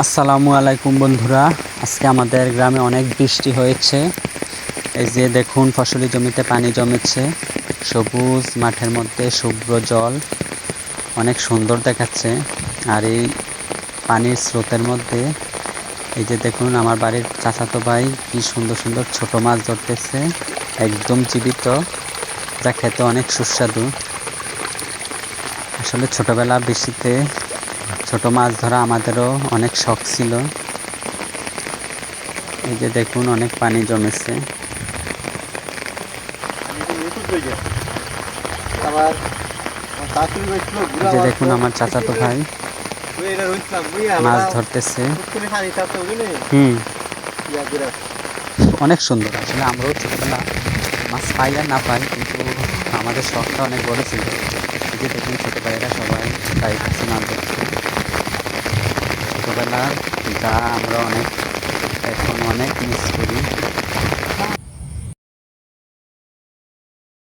আসসালামু আলাইকুম বন্ধুরা, আজকে আমাদের গ্রামে অনেক বৃষ্টি হয়েছে। এই যে দেখুন, ফসলি জমিতে পানি জমেছে, সবুজ মাঠের মধ্যে শুভ্র জল অনেক সুন্দর দেখাচ্ছে। আর এই পানির স্রোতের মধ্যে এই যে দেখুন, আমার বাড়ির চাচাতো ভাই কি সুন্দর সুন্দর ছোট মাছ ধরতেছে, একদম জীবিত, যা খেতে অনেক সুস্বাদু। আসলে ছোটবেলা বৃষ্টিতে ছোট মাছ ধরা আমাদেরও অনেক শখ ছিল। এই যে দেখুন, অনেক পানি জমেছে। এই যে দেখুন, আমার চাচাতো ভাই মাছ ধরতেছে। অনেক সুন্দর। আসলে আমরাও ছোটবেলা মাছ পাই আর না পাই, কিন্তু আমাদের শখটা অনেক বড় ছিল। এই যে দেখুন, ছোট ভাইয়েরা সবাই যাইতেছে মাছ ধরতে। ছোটবেলা যা আমরা এখন অনেক মিস করি।